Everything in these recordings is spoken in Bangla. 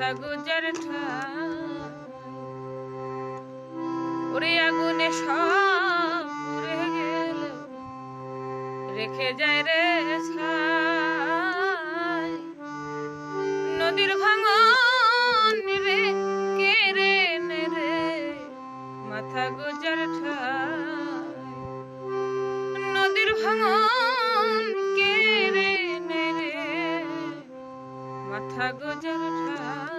মাথা গুজার ঠাই ওরে আগুনে সব পুড়ে গেল রেখে যায় রে ছাই নদীর ভাঙন রে কে রে নে রে মাথা গুজার ঠাই নদীর ভাঙন কে রে নে রে মাথা গুজার ঠাই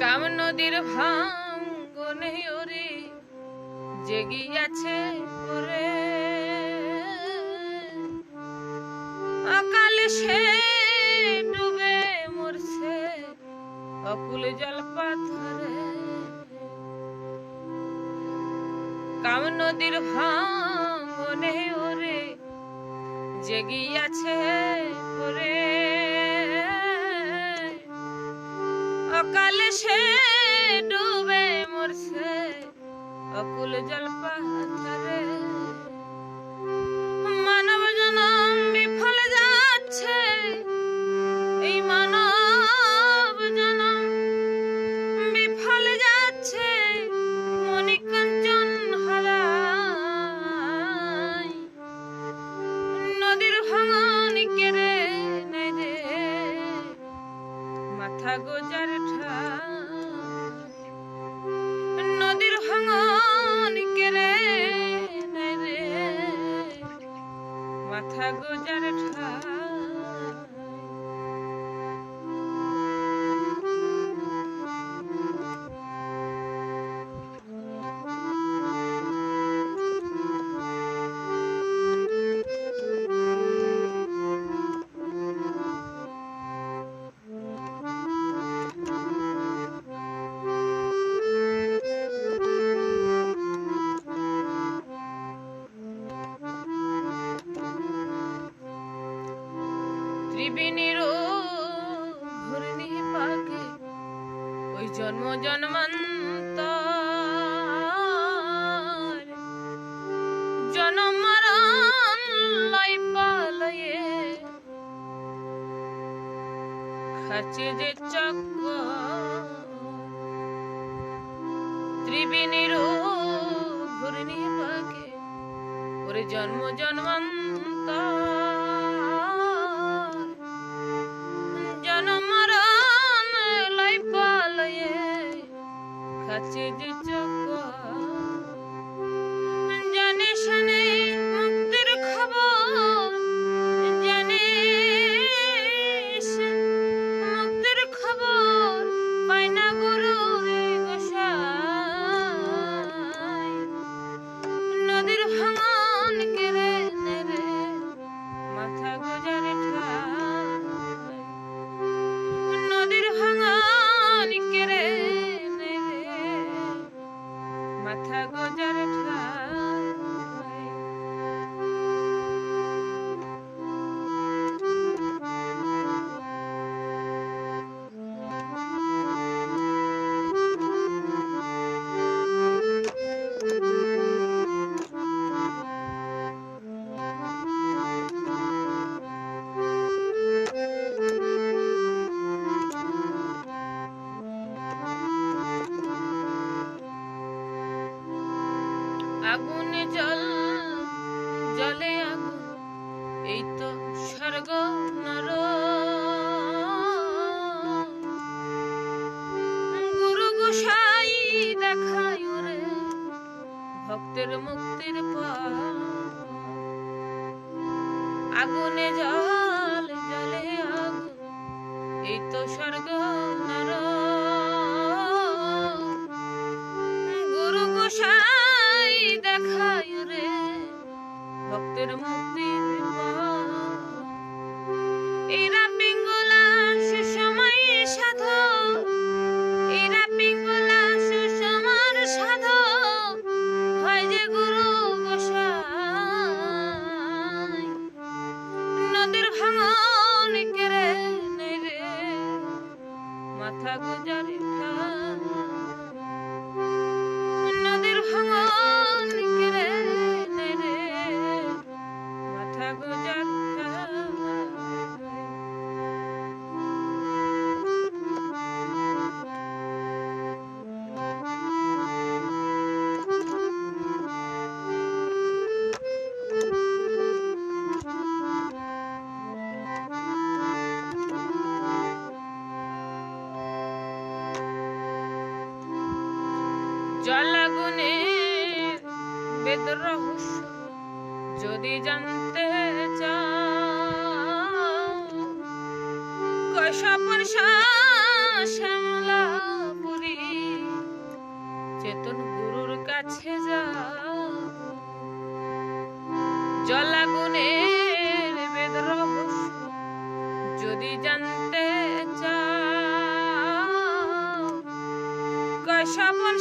কাম নদীর ভাঙনে ওরে জেগিয়াছে ওরে অকালে সে ডুবে মরছে অকুল জল পাথরে কাম নদীর ভাঙনে ওরে জেগিয়াছে ওরে অকালে সে ডুবে মরছে অকুল জল পাথরে মানব জনম বিফল যাচ্ছে এই মানব জনম বিফল যাচ্ছে মণিকাঞ্চন হারাই নদীর ভাঙন কেড়ে নেয় রে মাথা গোজার ঠাই নদীর ভাঙন কেড়ে নেয় রে মাথা গোজার ঠাই ত্রিবেণীর ঘূর্ণি পাকে ওই জন্ম জন্মান্তর জনম মরণ লয় পালয়ে খাচ্ছে যে চক্র ত্রিবেণীর ঘূর্ণি পাকে ওরে জন্ম জন্মান্তর মরণ লয় পালয়ে খাচ্ছে যে চক্র জানে শানে মুক্তির খবর জানে মুক্তির খবর পায় না গুরু রে গোসাই নদীর ভাঙন কেড়ে নে রে মাথা গোজার ঠাই নদীর ভাঙন কেড়ে নে রে মাথা গোজার ঠাই আগুনে জল জলে আগুন এই তো স্বর্গ নরক গুরু গোসাই দেখায় ওরে ভক্তের মুক্তির পথ আগুনে জল জলে আগুন এই তো স্বর্গ নরক গুরু গোসাই দেখায় রে ভক্তের মুক্তির পথ এরা পিঙ্গলা সুসময় সাধু এরা পিঙ্গলা সুসময় সাধু হয় যে গুরু গোসাই জলাগুনে বেদ রহস্য যদি জানতে চাও, কৈশপন শ্যামলাপুরী চেতন গুরুর কাছে যাও। জলাগুনের বেদ রহস্য যদি জানতে চাও, কৈশপন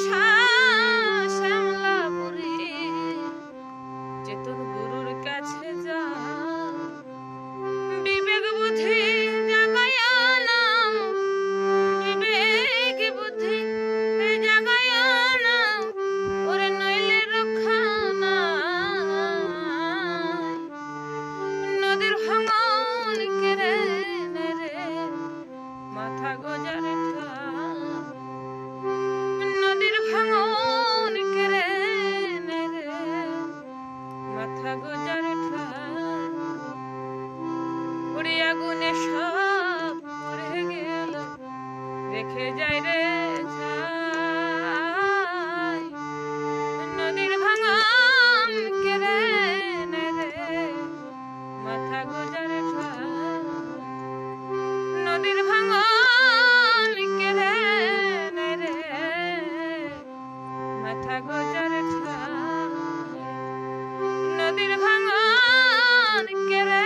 শ্যামলাপুরী চেতন গুরুর কাছে যাও। বিবেক বুদ্ধি জাগায়া নাও, বিবেক বুদ্ধি জাগায়া নাও, ওরে নইলে রক্ষা নাই। নদীর ভাঙন কেড়ে নেরে মাথা গজার ঠাই, নদীর ভাঙন কেড়ে নেরে মাথা গজার ঠাই। পুড়ি আগুনে সব পড়ে গেল রেখে যায় রে ছাই। নদীর ভাঙন কেড়ে নেরে মাথা গজার ঠাই, নদীর ভাঙন কেড়ে নেরে মাথা গজার ঠাই, নদীর ভাঙন কেড়ে